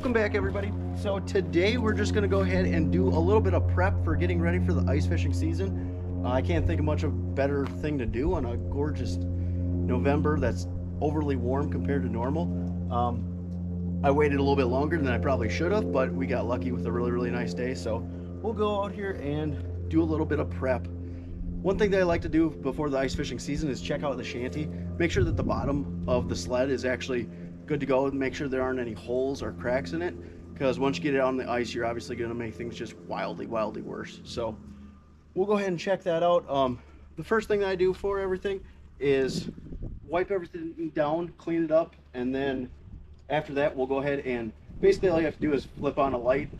Welcome back, everybody. So today we're just going to go ahead and do a little bit of prep for getting ready for the ice fishing season. I can't think of much of a better thing to do on a gorgeous November that's overly warm compared to normal. I waited a little bit longer than I probably should have, but we got lucky with a really nice day. So we'll go out here and do a little bit of prep. One thing that I like to do before the ice fishing season is check out the shanty. Make sure that the bottom of the sled is actually good to go, and make sure there aren't any holes or cracks in it, because once you get it on the ice, you're obviously going to make things just wildly worse. So we'll go ahead and check that out. The first thing that I do for everything is wipe everything down, clean it up, and then after that we'll go ahead and basically all you have to do is flip on a light,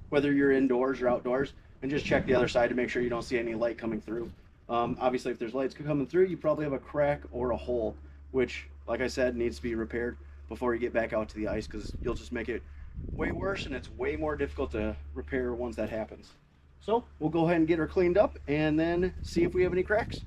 whether you're indoors or outdoors, and just check the other side to make sure you don't see any light coming through. Obviously, if there's lights coming through, you probably have a crack or a hole, which, like I said, needs to be repaired before you get back out to the ice, because you'll just make it way worse, and it's way more difficult to repair once that happens. So we'll go ahead and get her cleaned up and then see if we have any cracks.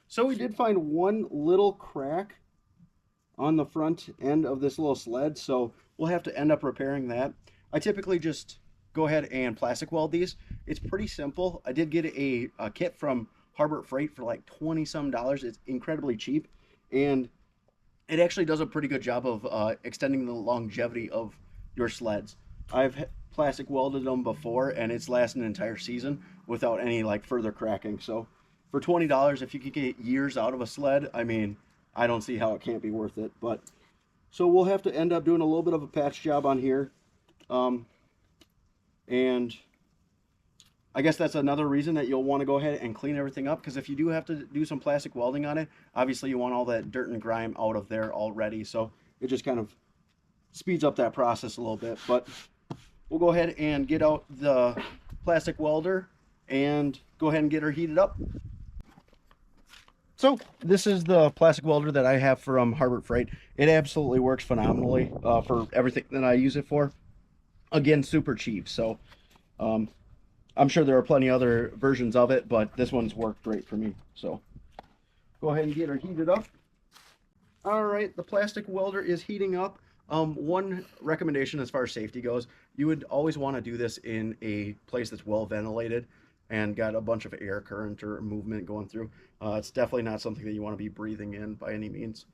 So we did find one little crack on the front end of this little sled, so we'll have to end up repairing that. I typically just go ahead and plastic weld these. It's pretty simple. I did get a kit from Harbor Freight for like 20 some dollars. It's incredibly cheap, and it actually does a pretty good job of extending the longevity of your sleds. I've plastic welded them before, and it's lasted an entire season without any like further cracking. So for $20, if you could get years out of a sled, I mean, I don't see how it can't be worth it. But so we'll have to end up doing a little bit of a patch job on here. And I guess that's another reason that you'll want to go ahead and clean everything up, because if you do have to do some plastic welding on it, obviously you want all that dirt and grime out of there already. So it just kind of speeds up that process a little bit. But we'll go ahead and get out the plastic welder and go ahead and get her heated up. So this is the plastic welder that I have from Harbor Freight. It absolutely works phenomenally for everything that I use it for. Again, super cheap. So I'm sure there are plenty other versions of it, but this one's worked great for me. So go ahead and get her heated up. All right, the plastic welder is heating up. One recommendation as far as safety goes, you would always want to do this in a place that's well ventilated and got a bunch of air current or movement going through. It's definitely not something that you want to be breathing in by any means.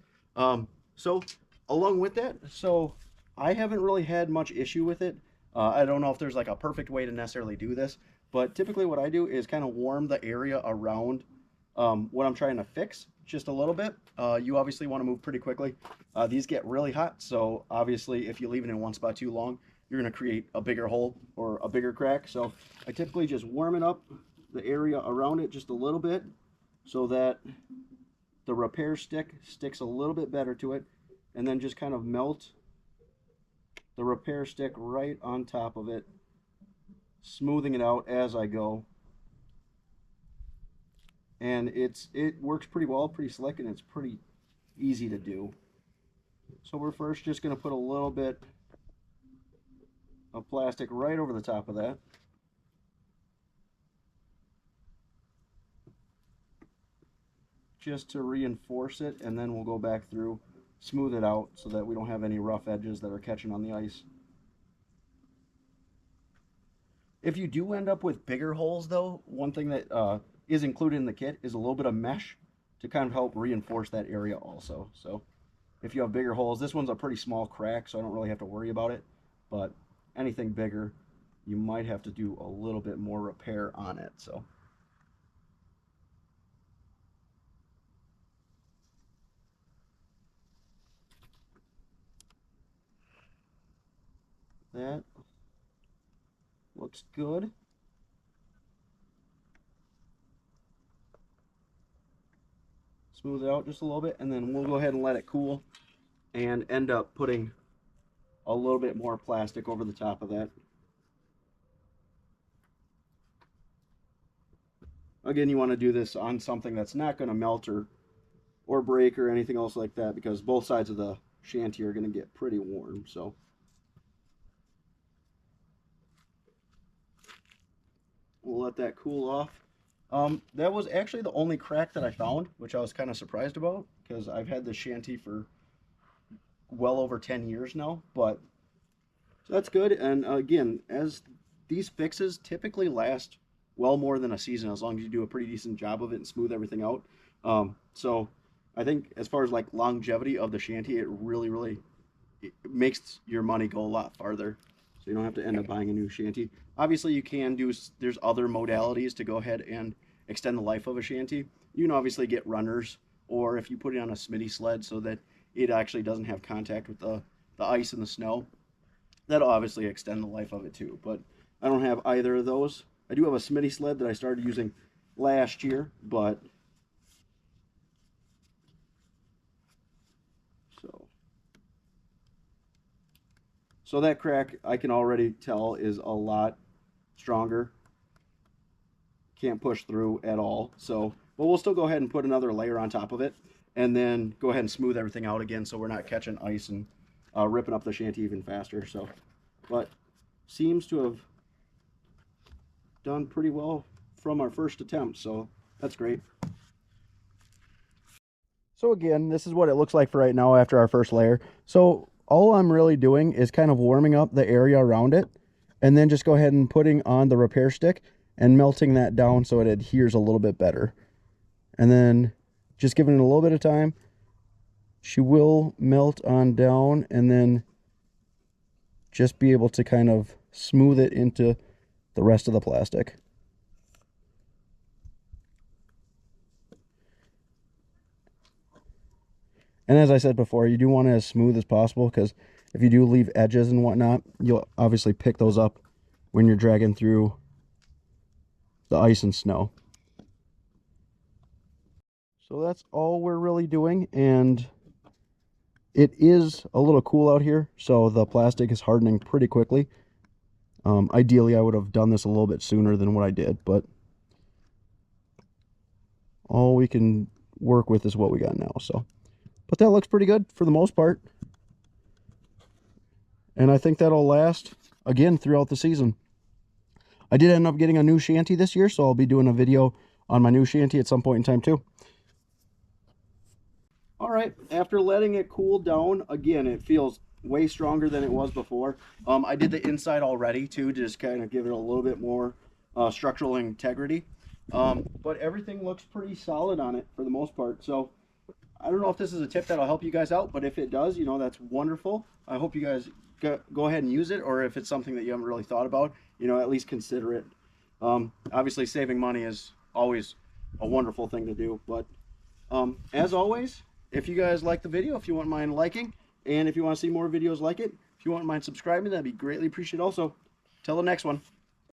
So along with that, so I haven't really had much issue with it. I don't know if there's like a perfect way to necessarily do this, but typically what I do is kind of warm the area around what I'm trying to fix just a little bit. You obviously want to move pretty quickly. These get really hot, so obviously if you leave it in one spot too long, you're going to create a bigger hole or a bigger crack. So I typically just warm it up, the area around it just a little bit, so that the repair stick sticks a little bit better to it, and then just kind of melt the repair stick right on top of it, smoothing it out as I go. And it works pretty well, pretty slick, and it's pretty easy to do. So we're first just going to put a little bit of plastic right over the top of that. Just to reinforce it, and then we'll go back through, smooth it out so that we don't have any rough edges that are catching on the ice. If you do end up with bigger holes though, one thing that is included in the kit is a little bit of mesh to kind of help reinforce that area also. So if you have bigger holes, this one's a pretty small crack, so I don't really have to worry about it, but anything bigger, you might have to do a little bit more repair on it. So that looks good. Smooth it out just a little bit, and then we'll go ahead and let it cool and end up putting a little bit more plastic over the top of that. Again, you want to do this on something that's not going to melt or break or anything else like that, because both sides of the shanty are going to get pretty warm. So we'll let that cool off. That was actually the only crack that I found, which I was kind of surprised about because I've had this shanty for well over 10 years now. But so that's good. And again, as these fixes typically last well more than a season as long as you do a pretty decent job of it and smooth everything out. So I think as far as like longevity of the shanty, it really it makes your money go a lot farther. So you don't have to end up buying a new shanty. Obviously, you can do, there's other modalities to go ahead and extend the life of a shanty. You can obviously get runners, or if you put it on a Smitty sled so that it actually doesn't have contact with the ice and the snow, that'll obviously extend the life of it too. But I don't have either of those. I do have a Smitty sled that I started using last year, but so that crack I can already tell is a lot stronger. Can't push through at all. So, but we'll still go ahead and put another layer on top of it and then go ahead and smooth everything out again so we're not catching ice and ripping up the shanty even faster. So, but seems to have done pretty well from our first attempt. So that's great. So again, this is what it looks like for right now after our first layer. So all I'm really doing is kind of warming up the area around it and then just go ahead and putting on the repair stick and melting that down so it adheres a little bit better. And then just giving it a little bit of time, she will melt on down and then just be able to kind of smooth it into the rest of the plastic. And as I said before, you do want it as smooth as possible because if you do leave edges and whatnot, you'll obviously pick those up when you're dragging through the ice and snow. So that's all we're really doing, and it is a little cool out here, so the plastic is hardening pretty quickly. Ideally, I would have done this a little bit sooner than what I did, but all we can work with is what we got now. So, but that looks pretty good for the most part. And I think that'll last, again, throughout the season. I did end up getting a new shanty this year, so I'll be doing a video on my new shanty at some point in time too. All right, after letting it cool down, again, it feels way stronger than it was before. I did the inside already too, to just kind of give it a little bit more structural integrity. But everything looks pretty solid on it for the most part. So I don't know if this is a tip that'll help you guys out, but if it does, you know, that's wonderful. I hope you guys go ahead and use it, or if it's something that you haven't really thought about, you know, at least consider it. Obviously, saving money is always a wonderful thing to do. But as always, if you guys like the video, if you wouldn't mind liking, and if you want to see more videos like it, if you wouldn't mind subscribing, that'd be greatly appreciated also. Till the next one.